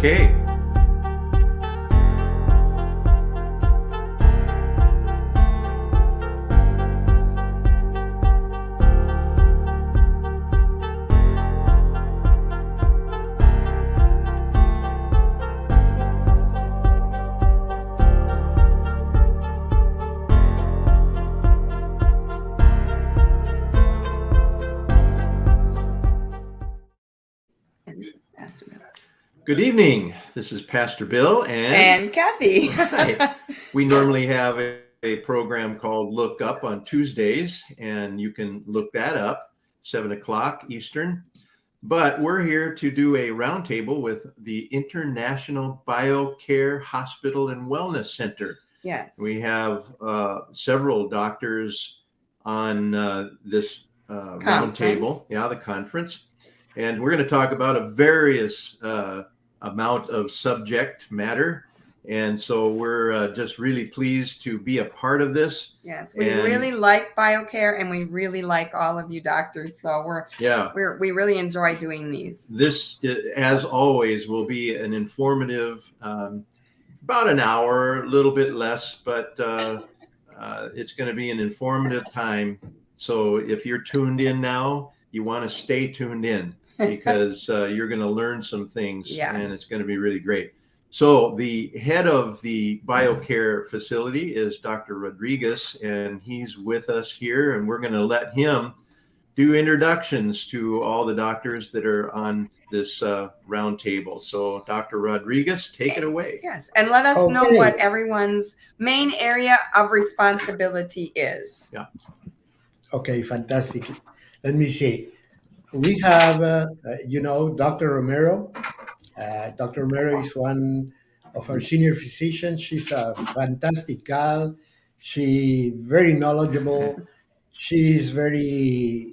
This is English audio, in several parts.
Okay. Good evening. This is Pastor Bill and Kathy. Right. We normally have a program called Look Up on Tuesdays, and you can look that up, 7 o'clock Eastern. But we're here to do a roundtable with the International BioCare Hospital and Wellness Center. Yes. We have several doctors on this roundtable, the conference. And we're going to talk about a various amount of subject matter. And so we're just really pleased to be a part of this. Yes, we really like BioCare, and we really like all of you doctors. So we really enjoy doing these. This, as always, will be an informative, about an hour, a little bit less, but it's going to be an informative time. So if you're tuned in now, you want to stay tuned in because you're going to learn some things, and it's going to be really great. So the head of the BioCare facility is Dr. Rodriguez, and he's with us here, and we're going to let him do introductions to all the doctors that are on this roundtable. So Dr. Rodriguez, take it away. Yes, and let us know what everyone's main area of responsibility is. Yeah. Okay, fantastic. Let me see. We have, Dr. Romero. Dr. Romero is one of our senior physicians. She's a fantastic gal. She's very knowledgeable. She's I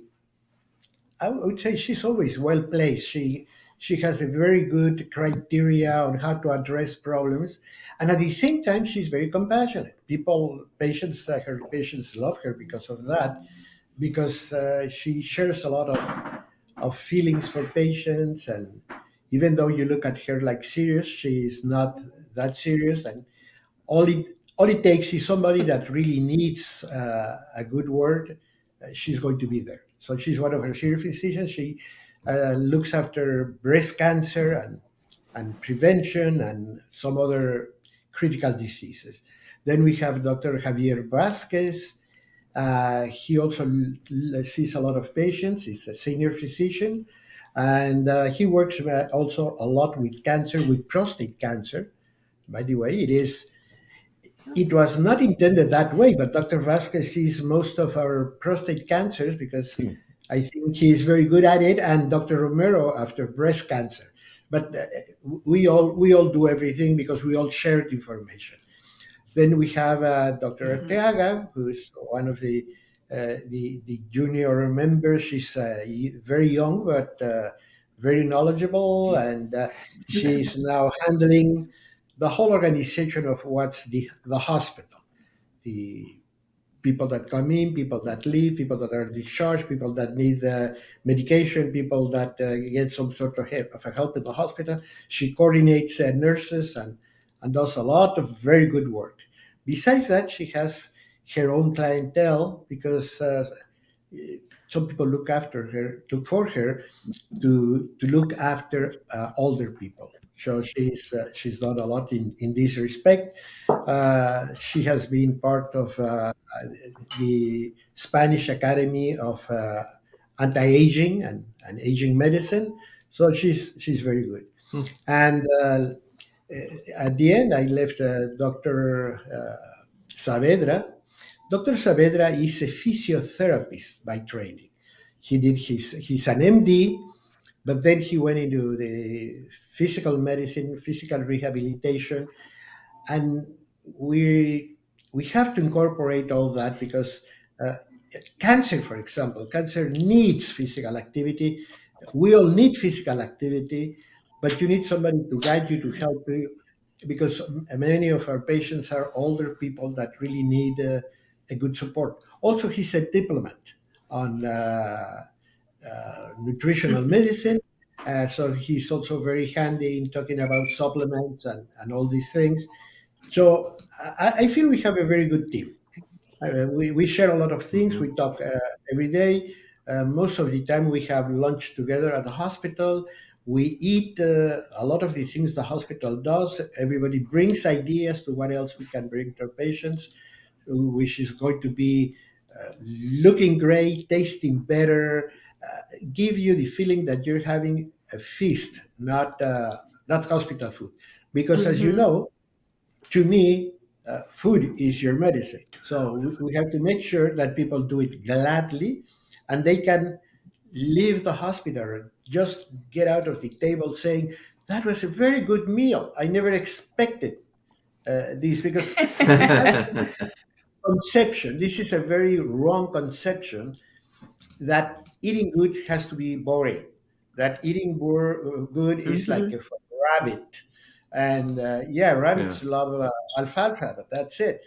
would say she's always well placed. She has a very good criteria on how to address problems, and at the same time, she's very compassionate. Her patients love her because of that, because she shares a lot of feelings for patients, and even though you look at her like serious, she is not that serious, and all it takes is somebody that really needs a good word. She's going to be there. So she's one of her senior physicians. She looks after breast cancer and prevention and some other critical diseases. Then we have Dr. Javier Vasquez. He also sees a lot of patients. He's a senior physician, and he works also a lot with cancer, with prostate cancer. By the way, it was not intended that way, but Dr. Vasquez sees most of our prostate cancers because I think he's very good at it, and Dr. Romero after breast cancer. But we all do everything because we all share the information. Then we have Dr. Arteaga, who is one of the junior members. She's very young, but very knowledgeable, and she's now handling the whole organization of what's the hospital, the people that come in, people that leave, people that are discharged, people that need medication, people that get some sort of help in the hospital. She coordinates nurses and does a lot of very good work. Besides that, she has her own clientele because some people look for her to look after older people. So she's done a lot in this respect. She has been part of the Spanish Academy of Anti-Aging and Aging Medicine. So she's very good. And at the end, I left Dr. Saavedra. Dr. Saavedra is a physiotherapist by training. He's an MD, but then he went into the physical medicine, physical rehabilitation, and we have to incorporate all that because cancer, for example, cancer needs physical activity. We all need physical activity, but you need somebody to guide you, to help you, because many of our patients are older people that really need a good support. Also, he's a diplomat on nutritional medicine, So he's also very handy in talking about supplements and all these things. So I feel we have a very good team. We share a lot of things. Hmm. We talk every day. Most of the time, we have lunch together at the hospital. We eat a lot of the things the hospital does. Everybody brings ideas to what else we can bring to our patients, which is going to be looking great, tasting better, give you the feeling that you're having a feast, not hospital food. Because as you Mm-hmm. know, to me, food is your medicine. So we have to make sure that people do it gladly and they can leave the hospital and just get out of the table saying, that was a very good meal. I never expected this because we have conception. This is a very wrong conception that eating good has to be boring, that eating good is like Mm-hmm. a rabbit. And yeah, Yeah. rabbits love alfalfa, but that's it.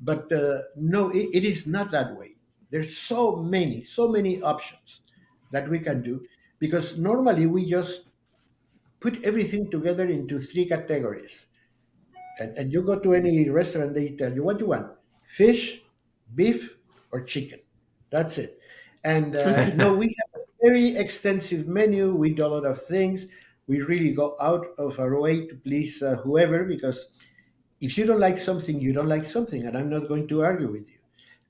But no, it is not that way. There's so many options that we can do because normally we just put everything together into three categories. And you go to any restaurant, they tell you what you want: fish, beef, or chicken. That's it. And no, we have a very extensive menu. We do a lot of things. We really go out of our way to please whoever, because if you don't like something, you don't like something, and I'm not going to argue with you.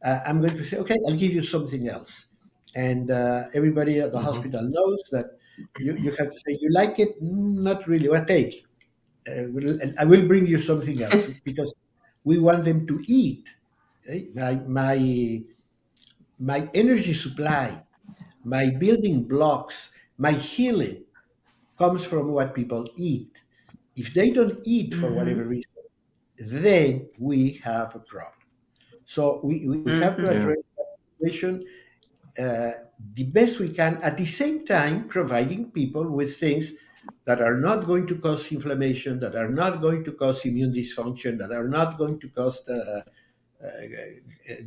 I'm going to say, okay, I'll give you something else. And everybody at the Hmm. hospital knows that you have to say, you like it? Not really. Well, take. I will bring you something else because we want them to eat. My energy supply, my building blocks, my healing comes from what people eat. If they don't eat for Mm-hmm. whatever reason, then we have a problem. So we have to Mm-hmm. Yeah. address that situation uh, the best we can, at the same time providing people with things that are not going to cause inflammation, that are not going to cause immune dysfunction, that are not going to cause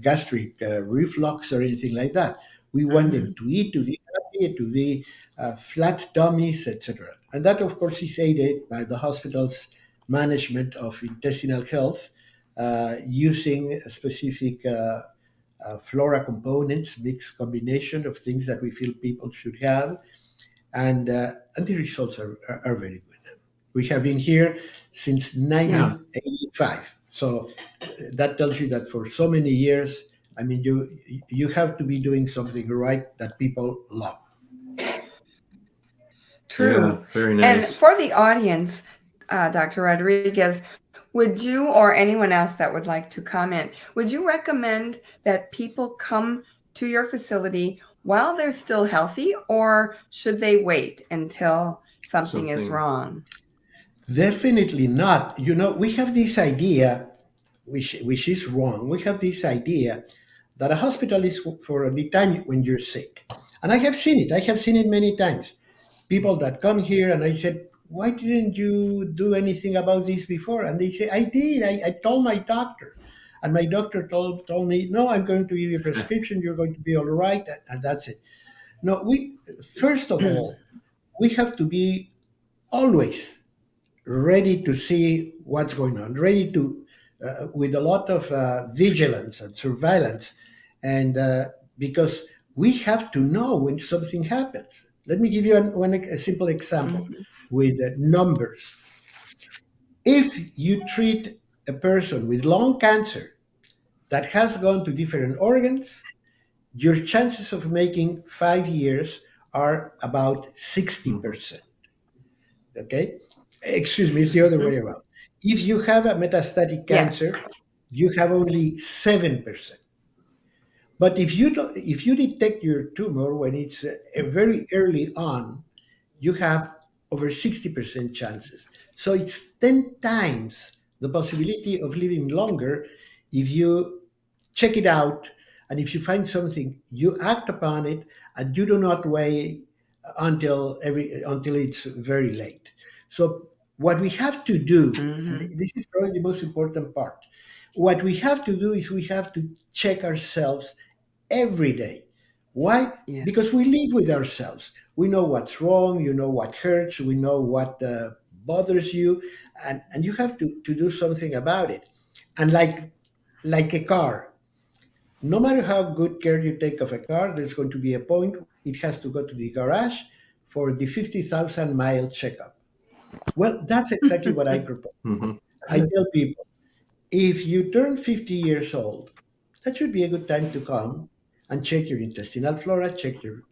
gastric reflux or anything like that. We want them Mm-hmm. to eat, to be happy, to be flat tummies, etc. And that, of course, is aided by the hospital's management of intestinal health using specific flora components, mixed combination of things that we feel people should have, and the results are very good. We have been here since Yeah. 1985, so that tells you that for so many years, I mean, you have to be doing something right that people love. Yeah. True. Very And nice. for the audience, Dr. Rodriguez, would you or anyone else that would like to comment, would you recommend that people come to your facility while they're still healthy, or should they wait until something is Something. wrong? Definitely not. You know, we have this idea, which is wrong. We have this idea that a hospital is for the time when you're sick. And I have seen it. I have seen it many times. People that come here and I said, why didn't you do anything about this before? And they say, I did. I told my doctor. And my doctor told me, no, I'm going to give you a prescription. You're going to be all right. And that's it. No, first of all, we have to be always ready to see what's going on, ready to, with a lot of vigilance and surveillance, and because we have to know when something happens. Let me give you a simple example Mhm. with numbers. If you treat a person with lung cancer that has gone to different organs, your chances of making 5 years are about Hmm. 60%. Okay? Excuse me, it's the other way Mhm. around. If you have a metastatic Yes. cancer, you have only 7%. But if you detect your tumor when it's very early on, you have over 60% chances. So it's 10 times the possibility of living longer if you check it out, and if you find something, you act upon it, and you do not wait until it's very late. So what we have to do, and Hmm. this is probably the most important part, what we have to do is we have to check ourselves every day. Why? Yes. Because we live with ourselves. We know what's wrong, you know what hurts, we know what bothers you, and you have to do something about it. And like a car, no matter how good care you take of a car, there's going to be a point it has to go to the garage for the 50,000 mile checkup. Well, that's exactly what I propose. Hmm. I tell people, if you turn 50 years old, that should be a good time to come and check your intestinal flora, check your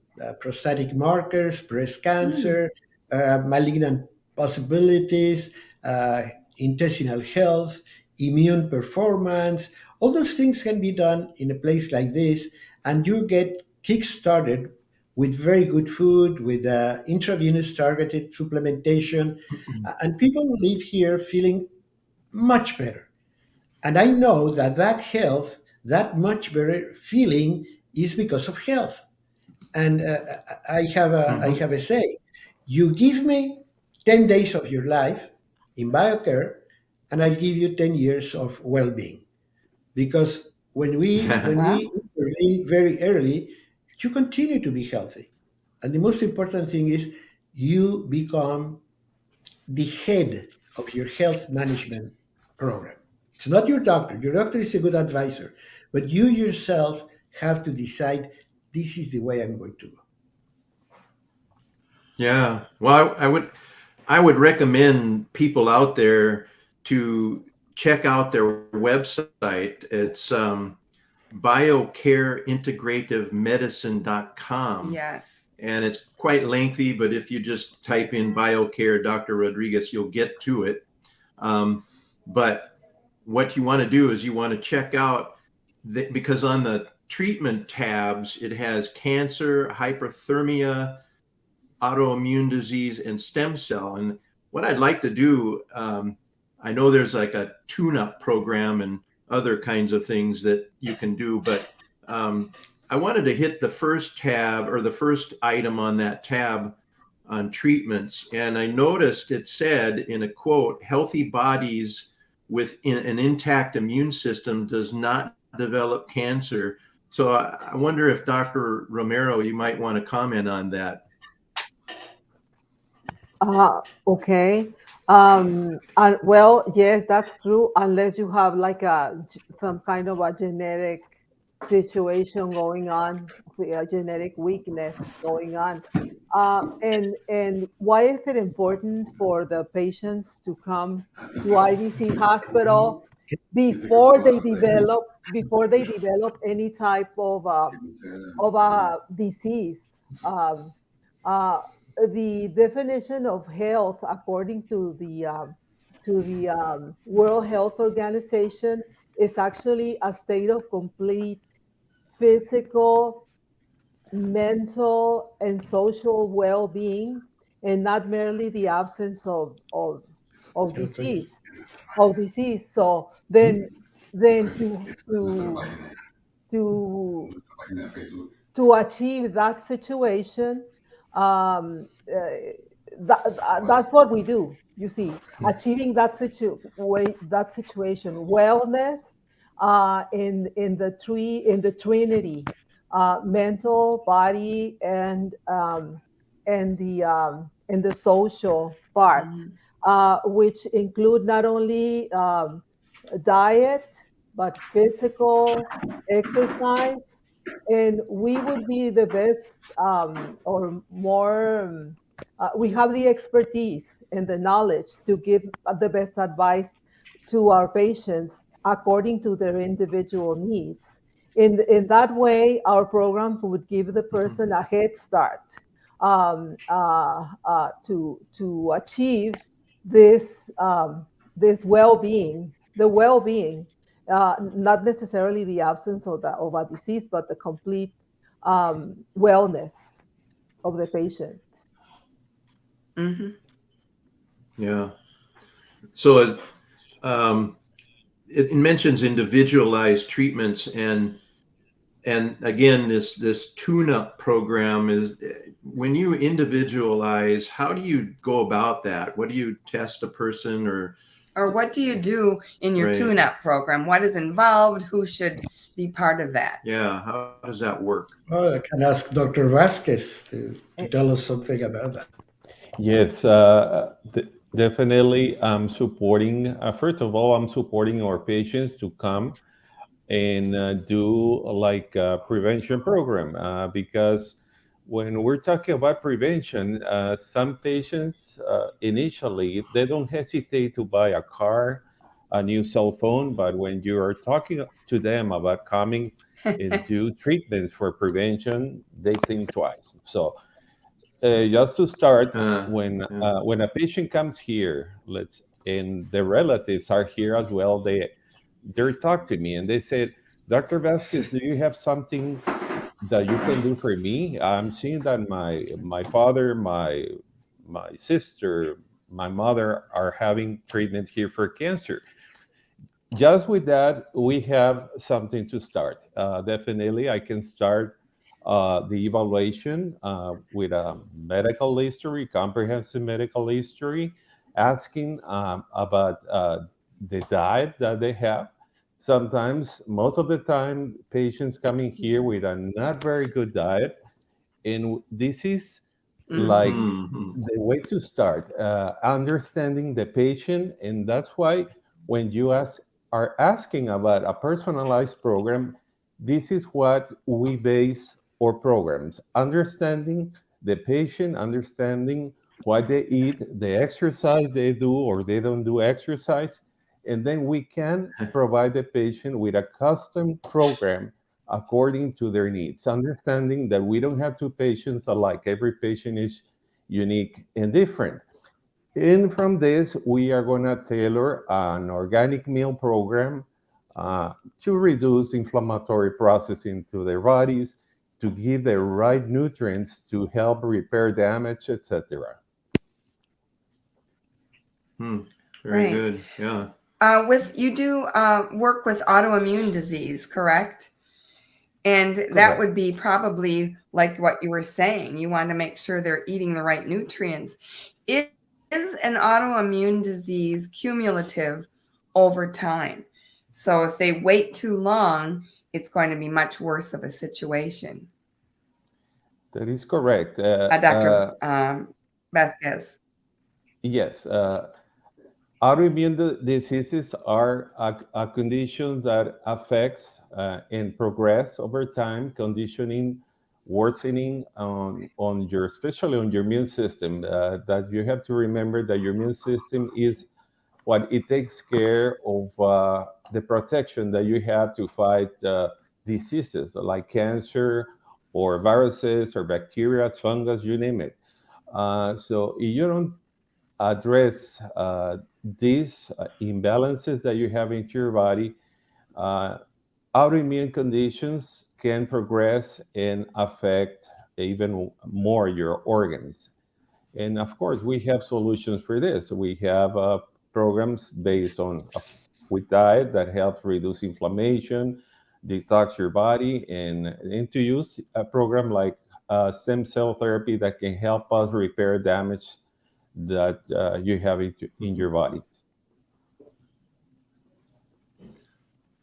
prostatic markers, breast Mm. cancer, malignant possibilities, uh, intestinal health, immune performance. All those things can be done in a place like this, and you get kick-started with very good food, with intravenous targeted supplementation, and people live here feeling much better. And I know that that health, that much better feeling, is because of health. And I Hmm. have a say. You give me 10 days of your life in BioCare, and I'll give you 10 years of well-being. Because when Wow. we intervene very early, you continue to be healthy. And the most important thing is you become the head of your health management program. It's not your doctor. Your doctor is a good advisor, but you yourself have to decide this is the way I'm going to go. Yeah. Well, I would recommend people out there to check out their website. It's biocareintegrativemedicine.com. Yes. And it's quite lengthy, but if you just type in BioCare Dr. Rodriguez, you'll get to it. But what you want to do is you want to check out because on the treatment tabs, it has cancer, hyperthermia, autoimmune disease, and stem cell. And what I'd like to do, I know there's like a tune-up program and other kinds of things that you can do, but I wanted to hit the first tab or the first item on that tab on treatments. And I noticed it said in a quote, healthy bodies with an intact immune system does not develop cancer. So I wonder if Dr. Romero, you might want to comment on that. Okay. Well, yes, that's true, unless you have like some kind of a genetic situation going on, a genetic weakness going on. And why is it important for the patients to come to IDC hospital before they develop any type of a disease? Um, uh, the definition of health, according to the World Health Organization, is actually a state of complete physical, mental, and social well-being, and not merely the absence of disease of disease. So then to to achieve that situation, that's what we do. You see, achieving that situation, wellness, in the Trinity, mental, body, and the social part, Mhm. which include not only diet but physical exercise, and we would be the best, or more, we have the expertise and the knowledge to give the best advice to our patients according to their individual needs. In that way, our programs would give the Mhm. person a head start, to achieve this, this well-being, the well-being, not necessarily the absence of a disease, but the complete wellness of the patient. Mhm. Yeah. So um, it mentions individualized treatments, and again, this tune-up program is when you individualize. How do you go about that? What do you test a person or Or what do you do in your right? tune-up program? What is involved? Who should be part of that? Yeah, how does that work? Well, I can ask Dr. Vasquez to tell us something about that. Yes, definitely. I'm supporting, first of all, I'm supporting our patients to come and do like a prevention program because when we're talking about prevention, some patients initially they don't hesitate to buy a car, a new cell phone, but when you are talking to them about coming and do treatments for prevention, they think twice. So just to start, Yeah. when a patient comes here, let's and the relatives are here as well, they talk to me and they said, Dr. Vasquez, do you have something that you can do for me? I'm seeing that my father, my sister, my mother are having treatment here for cancer. Just with that, we have something to start. Definitely, I can start the evaluation with a medical history, comprehensive medical history, asking about the diet that they have. Sometimes, most of the time, patients coming here with a not very good diet, and this is like Mhm. Hmm. the way to start understanding the patient, and that's why when you are asking about a personalized program, this is what we base our programs: understanding the patient, understanding what they eat, the exercise they do or they don't do exercise, and then we can provide the patient with a custom program according to their needs, understanding that we don't have two patients alike. Every patient is unique and different. And from this, we are going to tailor an organic meal program to reduce inflammatory processing to their bodies, to give the right nutrients to help repair damage, etc. Hmm. Very Right. good. Yeah. With you do work with autoimmune disease, correct? And that Correct. would be probably like what you were saying. You want to make sure they're eating the right nutrients. Is an autoimmune disease cumulative over time? So if they wait too long, it's going to be much worse of a situation. That is correct. Dr. Vasquez. Yes. Autoimmune diseases are a condition that affects and progress over time, conditioning, worsening on your, especially on your immune system. That you have to remember that your immune system is what it takes care of the protection that you have to fight diseases like cancer or viruses or bacteria, fungus, you name it. So if you don't address these imbalances that you have into your body, uh, autoimmune conditions can progress and affect even more your organs. And of course, we have solutions for this. We have programs based on with diet that helps reduce inflammation, detox your body, and to use a program like stem cell therapy that can help us repair damage that you have in Mhm. your bodies.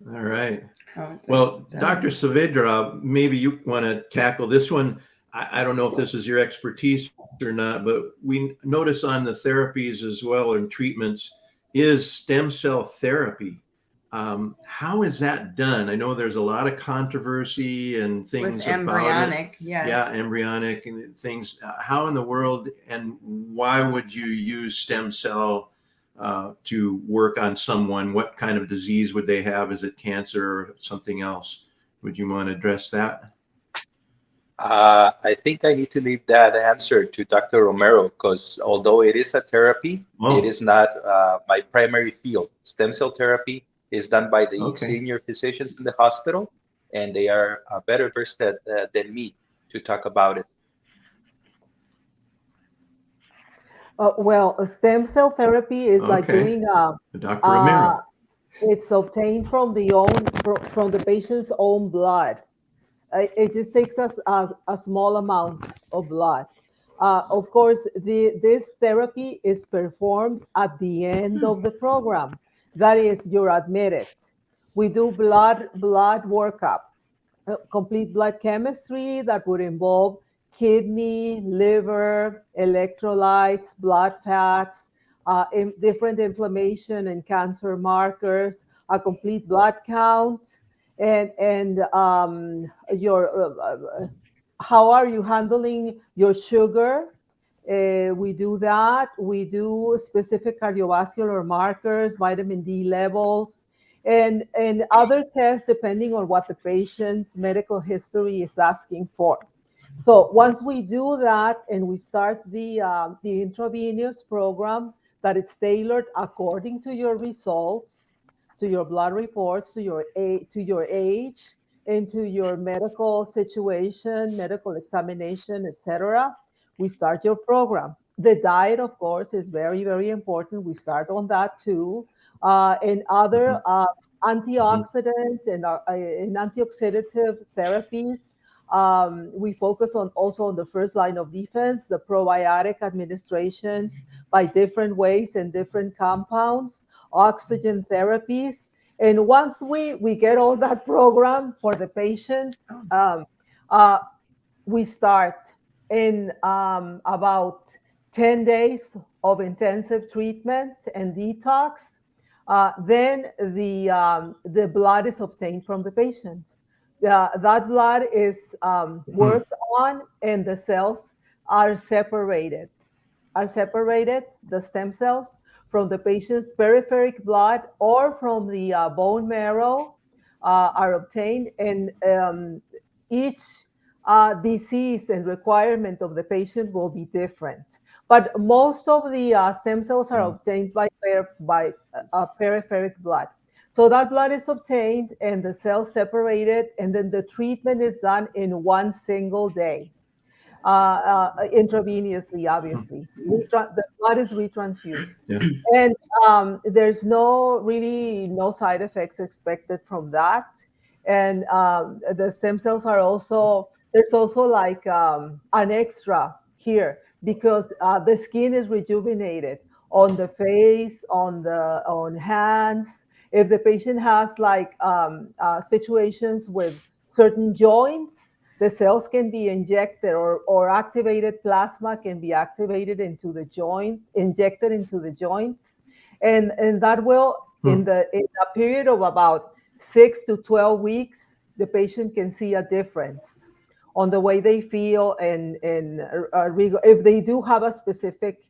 All right. How is Well, that Dr. done? Saavedra, maybe you want to tackle this one. I don't know if this is your expertise or not, but we notice on the therapies as well and treatments is stem cell therapy. How is that done? I know there's a lot of controversy and With things about it. embryonic, Yeah, yes. embryonic and things. How in the world and why would you use stem cell to work on someone? What kind of disease would they have? Is it cancer or something else? Would you want to address that? I think I need to leave that answer to Dr. Romero because although it is a therapy, it Oh, is not my primary field. Stem cell therapy is done by the okay. senior physicians in the hospital, and they are better versed than me to talk about it. Well, stem cell therapy is like Okay. doing Dr. uh, Romero. it's obtained from from the patient's own blood. It just takes us a small amount of blood. Of course, this therapy is performed at the end of the program. That is, you're admitted. We do blood workup, complete blood chemistry that would involve kidney, liver, electrolytes, blood fats, different inflammation and cancer markers, a complete blood count, and your how are you handling your sugar? We do that. We do specific cardiovascular markers, vitamin D levels, and other tests depending on what the patient's medical history is asking for. So once we do that and we start the intravenous program that it's tailored according to your results, to your blood reports, to your age, and to your medical situation, medical examination, etc., we start your program. The diet, of course, is very, very important. We start on that too. And other antioxidants and antioxidative therapies. We focus on also on the first line of defense, the probiotic administrations by different ways and different compounds, oxygen therapies. And once we get all that program for the patient, we start in about 10 days of intensive treatment and detox. Then the blood is obtained from the patient. That blood is worked on, and the cells are separated. The stem cells from the patient's peripheric blood or from the bone marrow are obtained, and each disease and requirement of the patient will be different. But most of the stem cells are obtained by peripheric blood. So that blood is obtained and the cells separated, and then the treatment is done in one single day, intravenously, obviously. The blood is retransfused. Yeah. And there's no side effects expected from that. And the stem cells are also, there's also like an extra here because the skin is rejuvenated on the face, on hands. If the patient has like situations with certain joints, the cells can be injected, or activated plasma can be activated into the joint, injected into the joints. And that will, in a period of about 6 to 12 weeks, the patient can see a difference on the way they feel, and if they do have a specific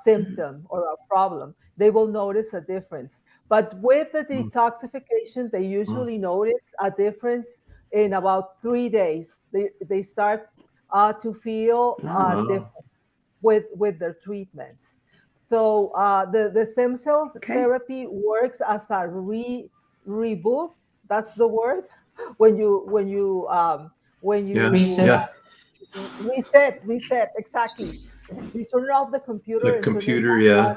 symptom or a problem, they will notice a difference. But with the detoxification, they usually notice a difference in about 3 days. They start to feel different with their treatments. So the stem cell therapy works as a reboot. That's the word. When you reset, exactly. You turn off the computer. The computer, yeah.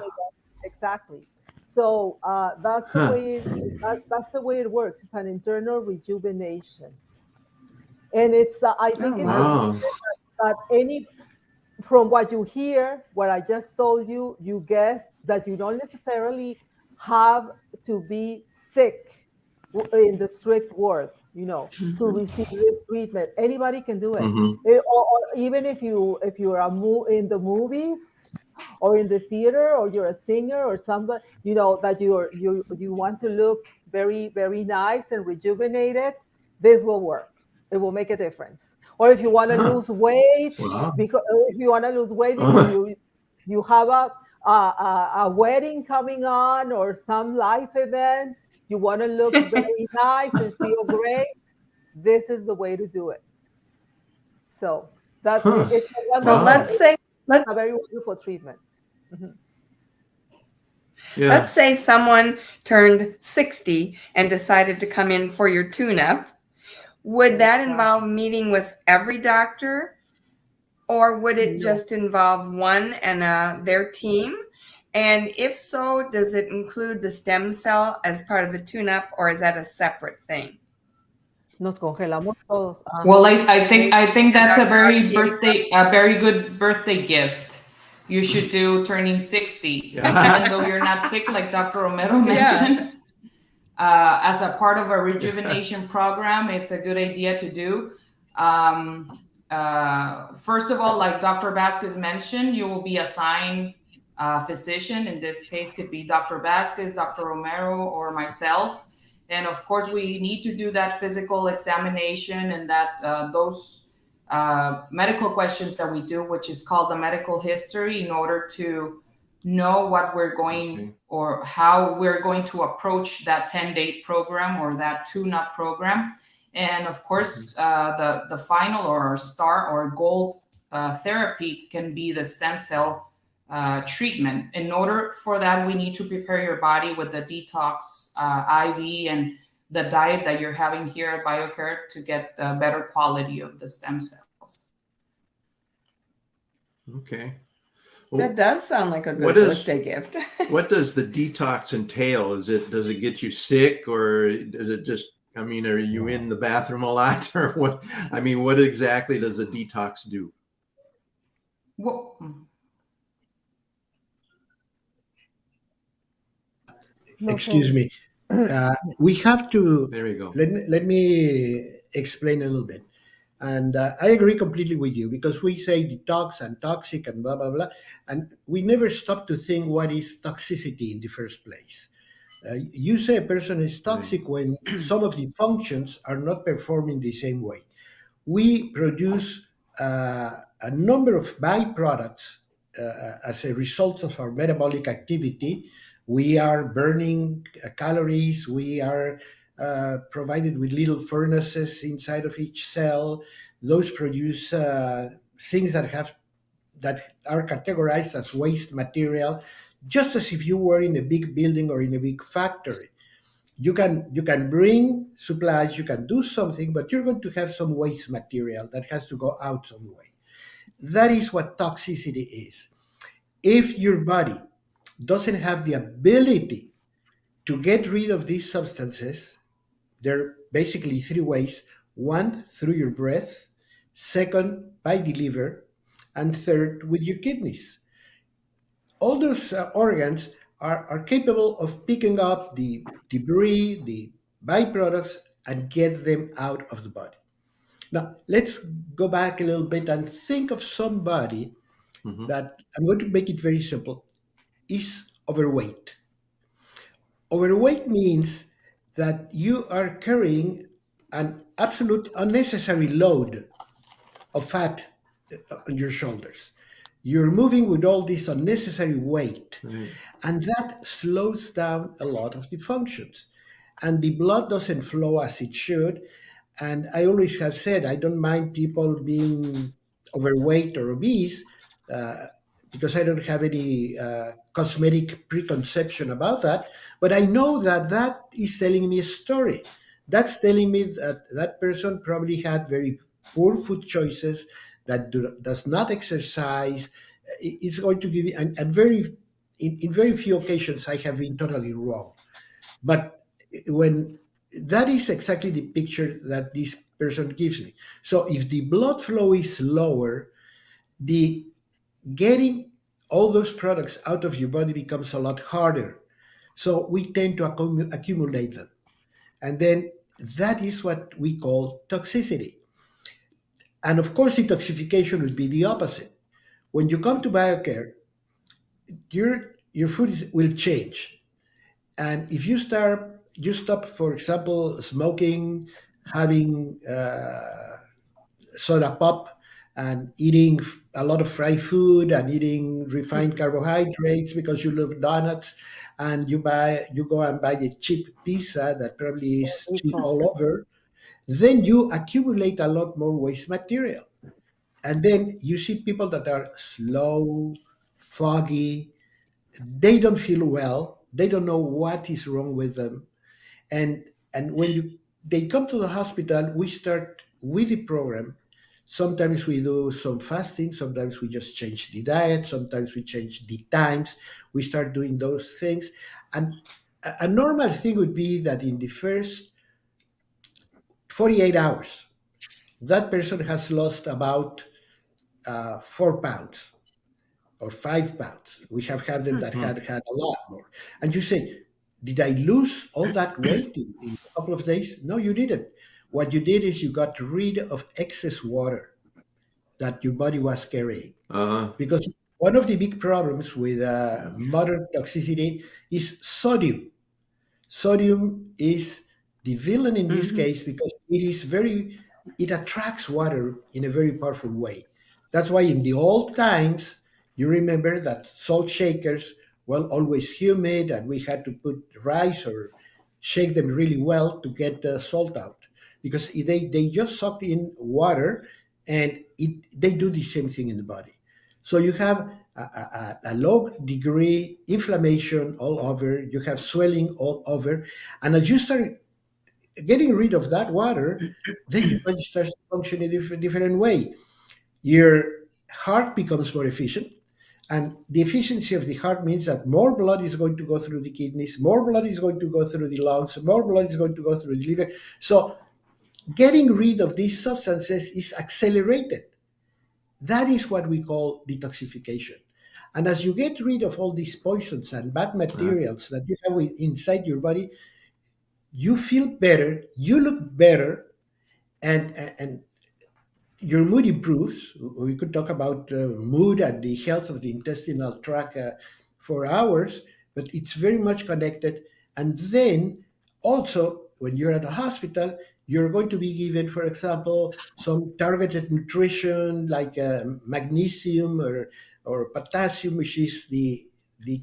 Exactly. So that's the way that's the way it works. It's an internal rejuvenation, and it's I think it's important that from what you hear, what I just told you, you guess that you don't necessarily have to be sick in the strict word, to receive this treatment. Anybody can do it. Or even if you're in the movies or in the theater, or you're a singer or somebody, that you want to look very, very nice and rejuvenated, this will work. It will make a difference. Or if you want to lose weight, because you have a wedding coming on or some life event, you want to look very nice and feel great, this is the way to do it. So that's it's a very wonderful treatment. Let's say someone turned 60 and decided to come in for your tune-up. Would that involve meeting with every doctor, or would it just involve one and their team? And if so, does it include the stem cell as part of the tune-up, or is that a separate thing? Nos congelamos todos. Well, I think that's a very good birthday gift. You should do turning 60, even though you're not sick, like Dr. Romero mentioned. as a part of a rejuvenation program, it's a good idea to do. First of all, like Dr. Vasquez mentioned, you will be assigned a physician. In this case, could be Dr. Vasquez, Dr. Romero, or myself. And of course, we need to do that physical examination and that those medical questions that we do, which is called the medical history, in order to know what we're going or how we're going to approach that 10-day program or that tune-up program. And of course, the final or star or gold therapy can be the stem cell treatment. In order for that, we need to prepare your body with the detox IV and the diet that you're having here at BioCare to get the better quality of the stem cells. Okay. That does sound like a good birthday gift. What does the detox entail? Does it get you sick, or does it just, I mean, are you in the bathroom a lot, or what? I mean, what exactly does a detox do? Well, Excuse me. We have to. There you go. Let me explain a little bit. And I agree completely with you, because we say detox and toxic and blah, blah, blah. And we never stop to think what is toxicity in the first place. You say a person is toxic when some of the functions are not performing the same way. We produce a number of byproducts as a result of our metabolic activity. We are burning calories. We are provided with little furnaces inside of each cell. Those produce things that are categorized as waste material, just as if you were in a big building or in a big factory. You can bring supplies, you can do something, but you're going to have some waste material that has to go out some way. That is what toxicity is. If your body doesn't have the ability to get rid of these substances, there are basically three ways. One, through your breath. Second, by the liver. And third, with your kidneys. All those organs are capable of picking up the debris, the byproducts, and get them out of the body. Now, let's go back a little bit and think of somebody that, I'm going to make it very simple, is overweight. Overweight means that you are carrying an absolute unnecessary load of fat on your shoulders. You're moving with all this unnecessary weight, and that slows down a lot of the functions. And the blood doesn't flow as it should. And I always have said I don't mind people being overweight or obese, because I don't have any cosmetic preconception about that. But I know that that is telling me a story. That's telling me that that person probably had very poor food choices, that does not exercise. It's going to give you, and in very few occasions I have been totally wrong. But when that is exactly the picture that this person gives me. So if the blood flow is lower, the getting all those products out of your body becomes a lot harder. So we tend to accumulate them. And then that is what we call toxicity. And of course, detoxification would be the opposite. When you come to BioCare, your food will change. And if you stop, for example, smoking, having soda pop, and eating a lot of fried food and eating refined carbohydrates because you love donuts, and you go and buy a cheap pizza that probably is cheap all over, then you accumulate a lot more waste material. And then you see people that are slow, foggy, they don't feel well, they don't know what is wrong with them. And when they come to the hospital, we start with the program. Sometimes we do some fasting, sometimes we just change the diet, sometimes we change the times, we start doing those things. And a normal thing would be that in the first 48 hours, that person has lost about 4 pounds or 5 pounds. We have had them that had a lot more. And you say, did I lose all that weight in a couple of days? No, you didn't. What you did is you got rid of excess water that your body was carrying. Uh-huh. Because one of the big problems with modern toxicity is sodium. Sodium is the villain in this Mm-hmm. case because it attracts water in a very powerful way. That's why in the old times, you remember that salt shakers were always humid and we had to put rice or shake them really well to get the salt out because they just suck in water and they do the same thing in the body. So you have a low degree inflammation all over, you have swelling all over. And as you start getting rid of that water, then your body starts to function in a different way. Your heart becomes more efficient. And the efficiency of the heart means that more blood is going to go through the kidneys, more blood is going to go through the lungs, more blood is going to go through the liver. So getting rid of these substances is accelerated. That is what we call detoxification. And as you get rid of all these poisons and bad materials that you have inside your body, you feel better, you look better, and your mood improves. We could talk about mood and the health of the intestinal tract for hours, but it's very much connected. And then also, when you're at a hospital, you're going to be given, for example, some targeted nutrition like magnesium or potassium, which is the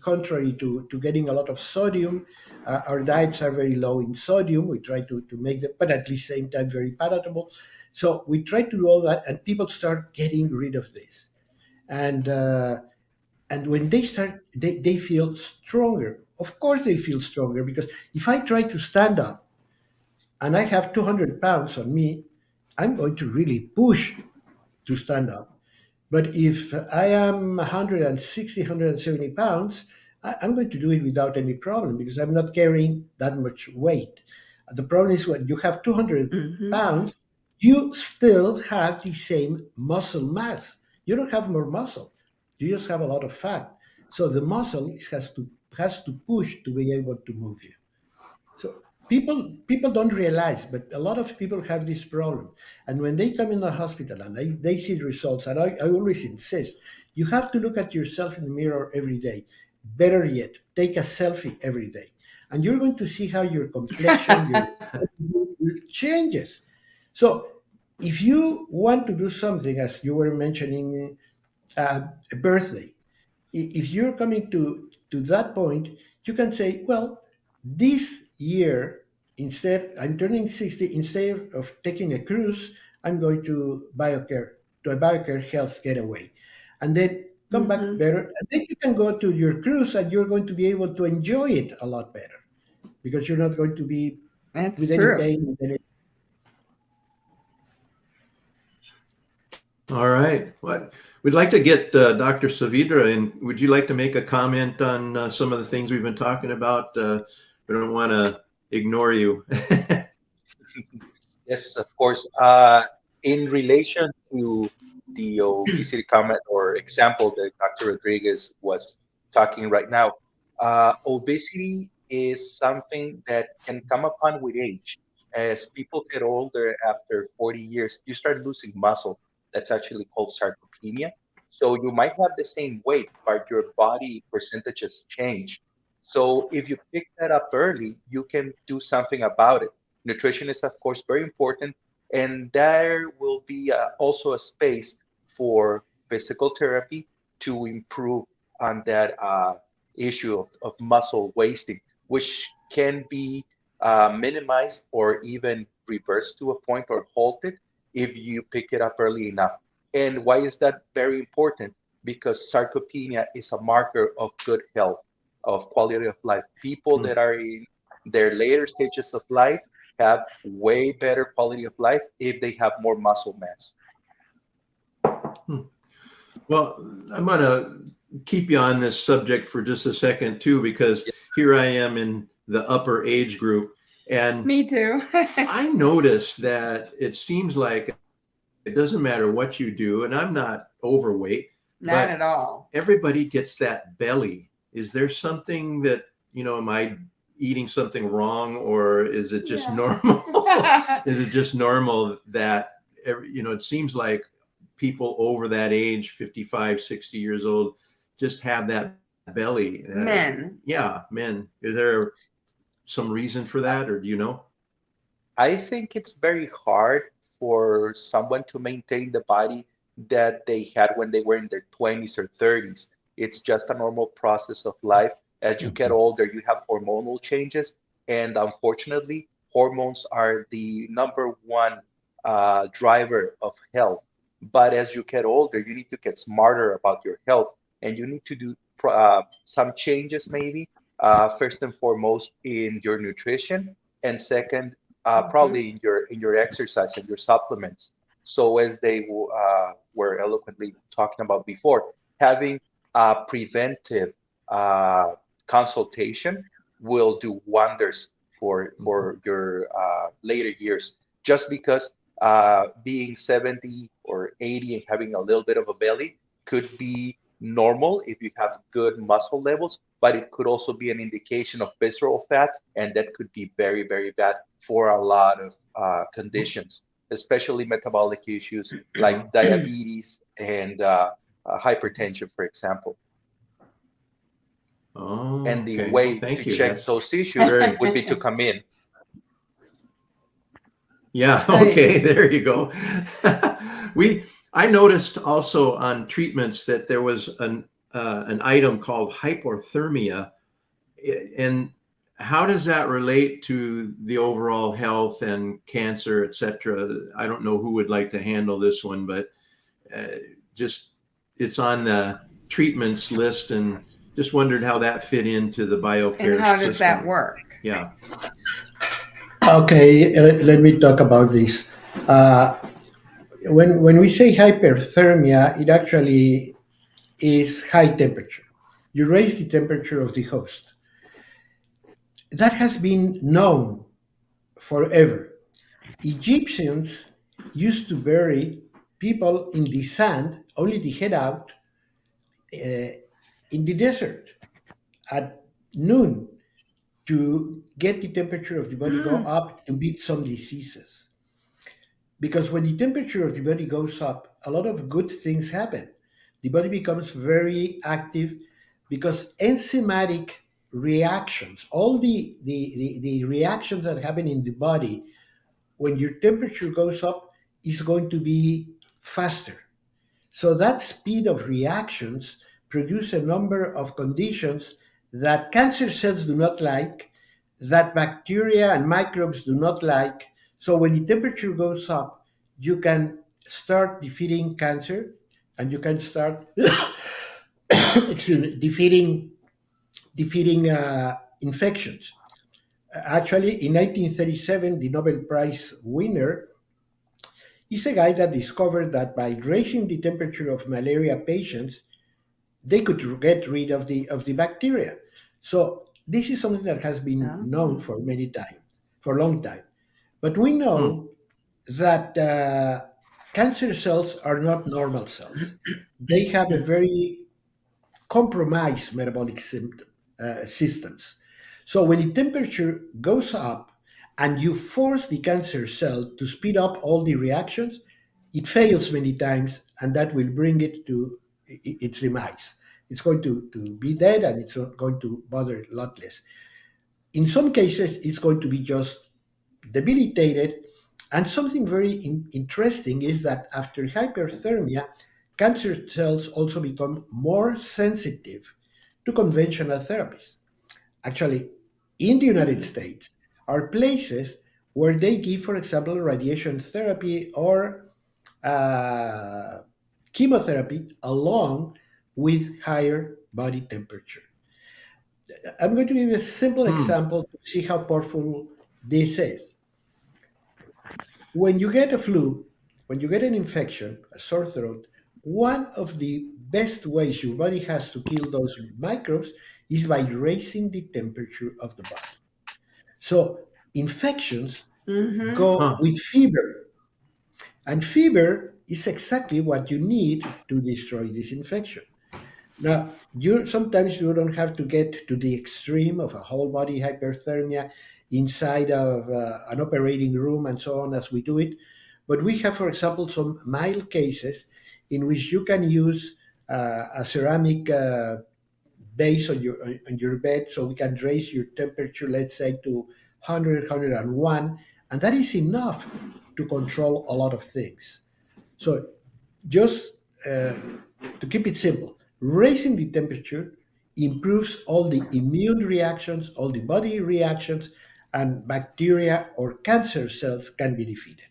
contrary to getting a lot of sodium. Our diets are very low in sodium. We try to make them, but at the same time, very palatable. So we try to do all that, and people start getting rid of this. And when they start, they feel stronger. Of course, they feel stronger because if I try to stand up and I have 200 pounds on me, I'm going to really push to stand up. But if I am 160, 170 pounds, I'm going to do it without any problem because I'm not carrying that much weight. The problem is when you have 200 Mm-hmm. pounds, you still have the same muscle mass. You don't have more muscle. You just have a lot of fat. So the muscle has to push to be able to move you. So people don't realize, but a lot of people have this problem. And when they come in the hospital and they see the results, and I always insist, you have to look at yourself in the mirror every day. Better yet, take a selfie every day. And you're going to see how your complexion, your changes. So if you want to do something, as you were mentioning, a birthday, if you're coming to that point, you can say, well, this year, instead, I'm turning 60, instead of taking a cruise, I'm going to a BioCare health getaway. And then come back Mm-hmm. better. And then you can go to your cruise and you're going to be able to enjoy it a lot better because you're not going to be That's with any true. pain. With any... All right. What we'd like to get Dr. Saavedra in. Would you like to make a comment on some of the things we've been talking about? We don't want to ignore you. Yes, of course. In relation to the obesity comment or example that Dr. Rodriguez was talking right now, obesity is something that can come upon with age. As people get older, after 40 years, you start losing muscle. That's actually called sarcopenia. So you might have the same weight, but your body percentages change. So if you pick that up early, you can do something about it. Nutrition is, of course, very important. And there will be also a space for physical therapy to improve on that issue of muscle wasting, which can be minimized or even reversed to a point or halted if you pick it up early enough. And why is that very important? Because sarcopenia is a marker of good health, of quality of life. People that are in their later stages of life have way better quality of life if they have more muscle mass. Well, I'm going to keep you on this subject for just a second too, because here I am in the upper age group, and Me too. I noticed that it seems like it doesn't matter what you do, and I'm not overweight, Not at all. everybody gets that belly. Is there something that, am I eating something wrong, or is it just Yeah. normal? Is it just normal that it seems like people over that age, 55, 60 years old, just have that belly. Men. Yeah, men. Is there some reason for that, or do you know? I think it's very hard for someone to maintain the body that they had when they were in their 20s or 30s. It's just a normal process of life. As you get older, you have hormonal changes, and unfortunately, hormones are the number one driver of health. But as you get older, you need to get smarter about your health, and you need to do some changes, maybe. First and foremost, in your nutrition, and second, probably in your exercise and your supplements. So as they were eloquently talking about before, having a preventive uh, consultation will do wonders for your later years. Just because being 70 or 80 and having a little bit of a belly could be normal if you have good muscle levels, but it could also be an indication of visceral fat, and that could be very, very bad for a lot of conditions, especially metabolic issues like diabetes and hypertension, for example. Oh, And the okay. Well, way to thank you. check That's those issues very would be to come in. Yeah, Right. okay, there you go. I noticed also on treatments that there was an item called hypothermia, and how does that relate to the overall health and cancer, et cetera? I don't know who would like to handle this one, but just it's on the treatments list, and just wondered how that fit into the And BioCare how does that system. work? Yeah. Okay, let me talk about this. When we say hyperthermia, it actually is high temperature. You raise the temperature of the host. That has been known forever. Egyptians used to bury people in the sand, only to head out in the desert at noon to get the temperature of the body go up to beat some diseases. Because when the temperature of the body goes up, a lot of good things happen. The body becomes very active because enzymatic reactions, all the reactions that happen in the body when your temperature goes up is going to be faster. So that speed of reactions produce a number of conditions that cancer cells do not like, that bacteria and microbes do not like. So when the temperature goes up, you can start defeating cancer, and you can start excuse me, defeating infections. Actually, in 1937, the Nobel Prize winner is a guy that discovered that by raising the temperature of malaria patients, they could get rid of the bacteria. So this is something that has been known for for a long time. But we know that cancer cells are not normal cells. They have a very compromised metabolic systems. So when the temperature goes up and you force the cancer cell to speed up all the reactions, it fails many times, and that will bring it to its demise. It's going to be dead, and it's not going to bother a lot less. In some cases, it's going to be just debilitated. And something very interesting is that after hyperthermia, cancer cells also become more sensitive to conventional therapies. Actually, in the United States, are places where they give, for example, radiation therapy or uh, chemotherapy along with higher body temperature. I'm going to give you a simple example to see how powerful this is. When you get a flu, when you get an infection, a sore throat, one of the best ways your body has to kill those microbes is by raising the temperature of the body. So infections go Huh. with fever, and fever is exactly what you need to destroy this infection. Now, you sometimes you don't have to get to the extreme of a whole body hyperthermia inside of an operating room and so on as we do it, but we have, for example, some mild cases in which you can use a ceramic base on your bed, so we can raise your temperature, let's say, to 100, and that is enough to control a lot of things. So just to keep it simple, raising the temperature improves all the immune reactions, all the body reactions, and bacteria or cancer cells can be defeated.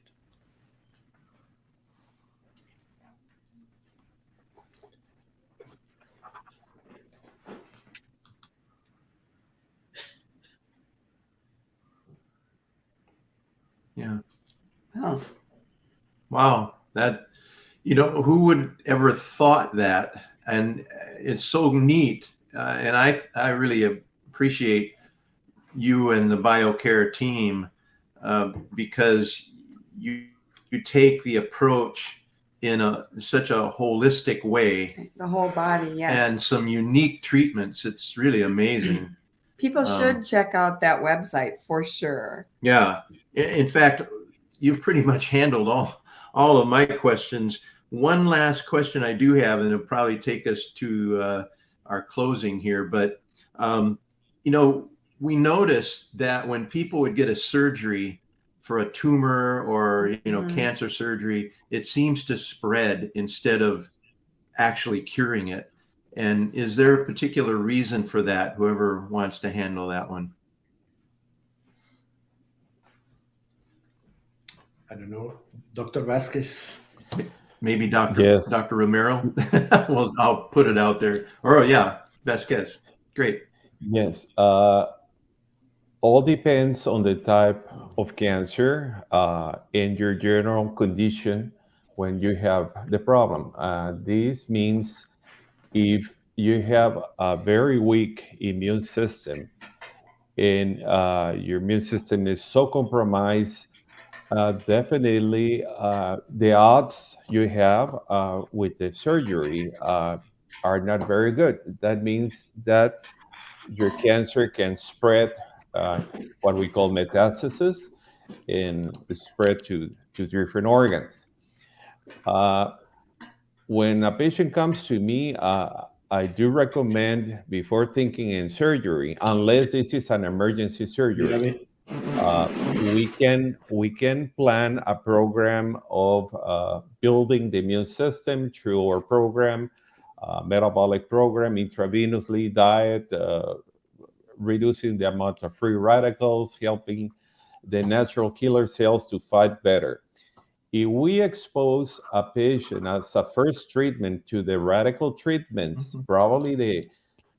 Yeah. Oh, Wow. That, who would ever thought that? And it's so neat. And I really appreciate you and the BioCare team because you take the approach in such a holistic way the whole body, yes. and some unique treatments. It's really amazing. People should check out that website for sure. Yeah. In fact, you've pretty much handled all of my questions. One last question I do have, and it'll probably take us to our closing here. But we noticed that when people would get a surgery for a tumor or cancer surgery, it seems to spread instead of actually curing it. And is there a particular reason for that? Whoever wants to handle that one. I don't know, Dr. Vasquez. Maybe Dr. Yes. Dr. Romero. Well, I'll put it out there. Or yeah, best guess. Great. Yes. All depends on the type of cancer and your general condition when you have the problem. This means if you have a very weak immune system and your immune system is so compromised, definitely the odds you have with the surgery are not very good. That means that your cancer can spread what we call metastasis and spread to different organs. When a patient comes to me, I do recommend before thinking in surgery, unless this is an emergency surgery, we can plan a program of building the immune system through our program, metabolic program, intravenously, diet, reducing the amount of free radicals, helping the natural killer cells to fight better. If we expose a patient as a first treatment to the radical treatments, probably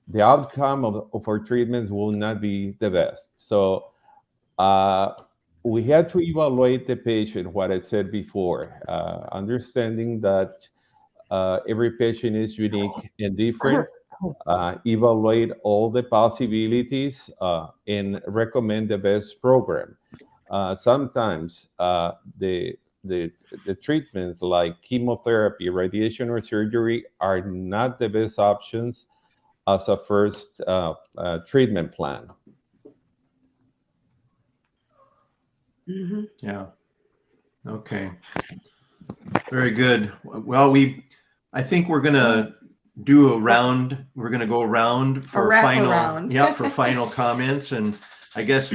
the outcome of our treatments will not be the best. So we had to evaluate the patient, what I said before, understanding that every patient is unique and different. Evaluate all the possibilities and recommend the best program. Sometimes the treatments like chemotherapy, radiation, or surgery are not the best options as a first treatment plan. Yeah. Okay. Very good. Well, I think we're gonna do a round. We're gonna go around for final. Wraparound. Yeah, for final comments, and I guess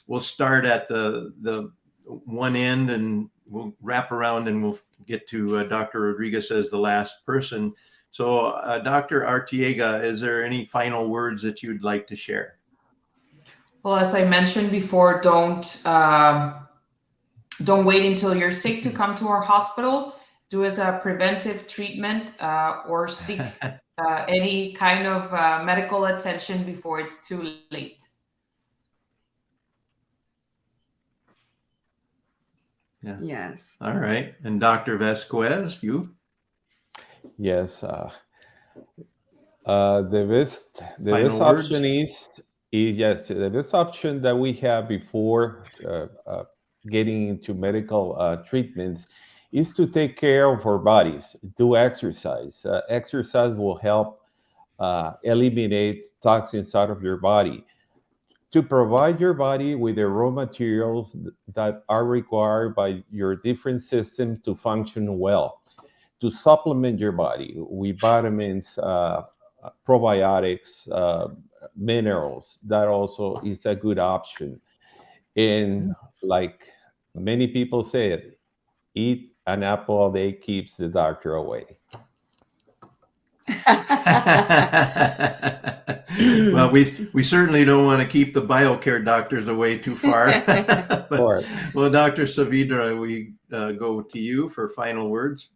we'll start at the one end, and we'll wrap around, and we'll get to Dr. Rodriguez as the last person. So, Dr. Artiega, is there any final words that you'd like to share? Well, as I mentioned before, don't wait until you're sick to come to our hospital. Do as a preventive treatment or seek any kind of medical attention before it's too late. Yeah. Yes. All right. And Dr. Vasquez, you? Yes. The best option is yes, the best option that we have before getting into medical treatments is to take care of our bodies, do exercise. Exercise will help eliminate toxins out of your body, to provide your body with the raw materials that are required by your different systems to function well, to supplement your body with vitamins, probiotics, minerals. That also is a good option. And like many people said, eat an apple a day keeps the doctor away. Well, we certainly don't want to keep the BioCare doctors away too far. But, well, Dr. Saavedra, we go to you for final words.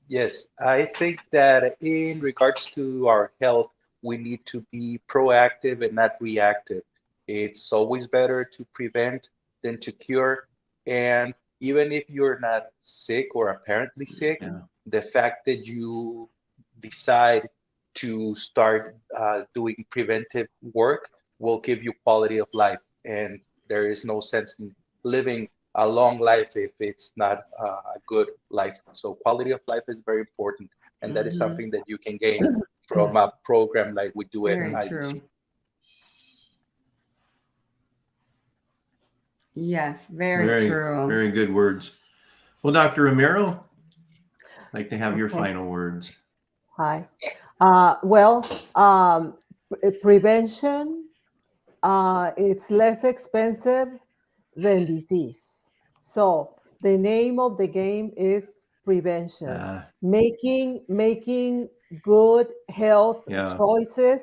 Yes, I think that in regards to our health, we need to be proactive and not reactive. It's always better to prevent than to cure. And even if you're not sick or apparently sick, Yeah. the fact that you decide to start doing preventive work will give you quality of life. And there is no sense in living a long life if it's not a good life. So quality of life is very important, and that is something that you can gain from a program like we do at Very IBC. true. Yes, very true. Very good words. Well, Dr. Romero, I'd like to have your final words. Hi. Well, prevention it's less expensive than disease. So the name of the game is prevention. Making good health choices.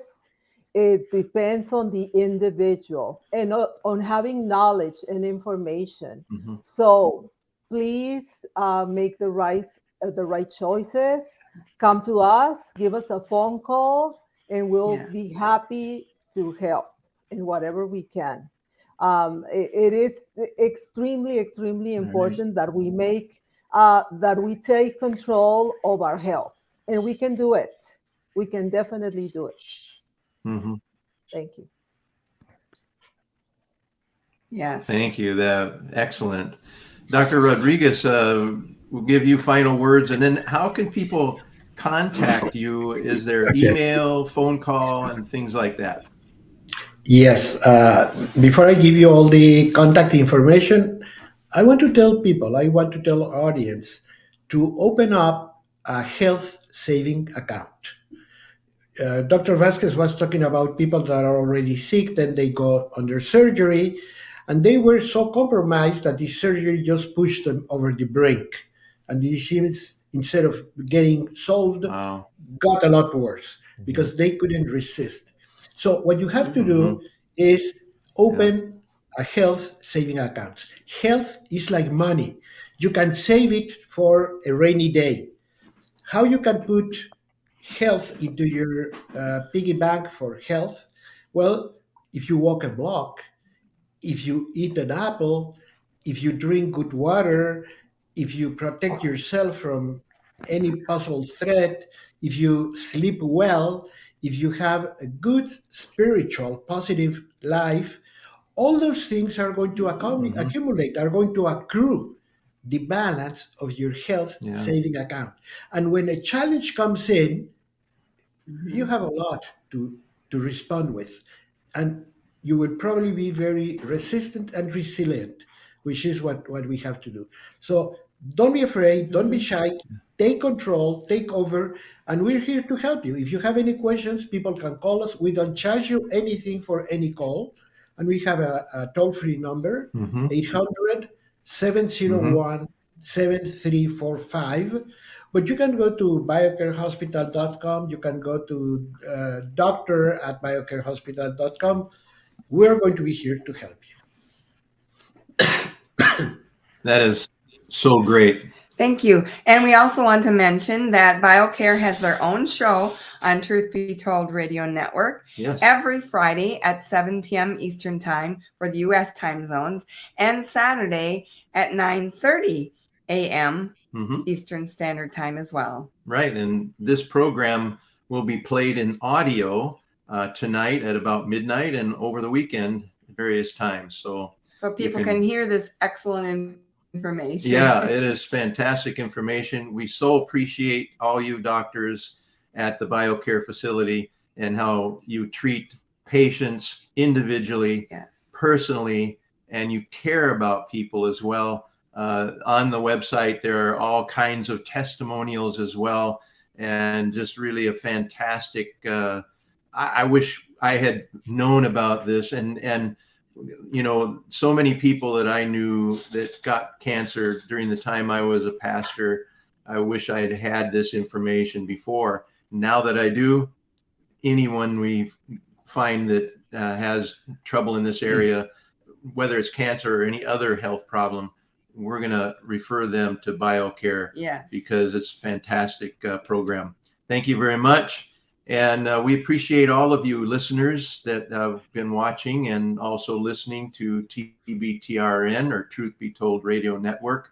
It depends on the individual and on having knowledge and information. So please make the right choices. Come to us, give us a phone call, and we'll be happy to help in whatever we can. It is extremely important that we take control of our health, and we can do it. We can definitely do it. Thank you. Yes. Thank you. Excellent. Dr. Rodriguez, we'll give you final words, and then how can people contact you? Is there email, phone call, and things like that? Yes. Before I give you all the contact information, I want to tell our audience to open up a health saving account. Dr. Vasquez was talking about people that are already sick, then they go under surgery, and they were so compromised that the surgery just pushed them over the brink. And the disease, instead of getting solved, got a lot worse because they couldn't resist. So what you have to do is open a health saving account. Health is like money. You can save it for a rainy day. How you can put health into your piggy bank for health? Well, if you walk a block, if you eat an apple, if you drink good water, if you protect yourself from any possible threat, if you sleep well, if you have a good spiritual, positive life, all those things are going to accumulate, are going to accrue the balance of your health saving account. And when a challenge comes in, you have a lot to respond with. And you will probably be very resistant and resilient, which is what we have to do. So don't be afraid, don't be shy, take control, take over, and we're here to help you. If you have any questions, people can call us. We don't charge you anything for any call. And we have a toll-free number, 800-701-7345. But you can go to biocarehospital.com. You can go to doctor@biocarehospital.com. We're going to be here to help you. That is so great. Thank you. And we also want to mention that BioCare has their own show on Truth Be Told Radio Network every Friday at 7 p.m. Eastern Time for the U.S. time zones, and Saturday at 9:30 a.m. Eastern Standard Time as well. Right. And this program will be played in audio tonight at about midnight and over the weekend at various times. So people can hear this excellent information. Yeah, it is fantastic information. We so appreciate all you doctors at the BioCare facility and how you treat patients individually, Yes. personally, and you care about people as well. On the website, there are all kinds of testimonials as well, and just really a fantastic. I wish I had known about this, and you know, so many people that I knew that got cancer during the time I was a pastor. I wish I had had this information before. Now that I do, anyone we find that has trouble in this area, whether it's cancer or any other health problem, we're going to refer them to BioCare. Yes. Because it's a fantastic program. Thank you very much. And we appreciate all of you listeners that have been watching and also listening to TBTRN, or Truth Be Told Radio Network.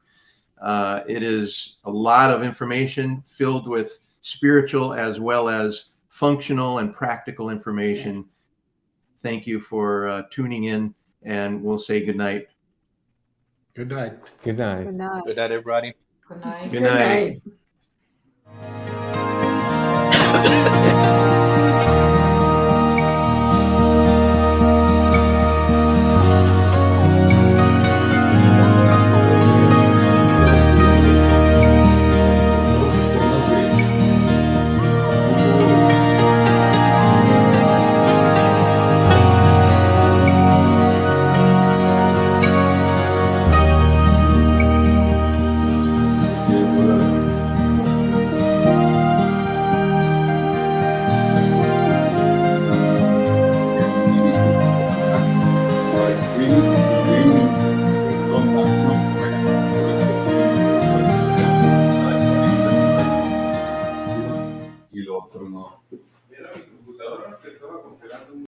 It is a lot of information filled with spiritual as well as functional and practical information. Yes. Thank you for tuning in, and we'll say good night. Good night. Good night. Good night. Good night, everybody. Good night. Good night. night.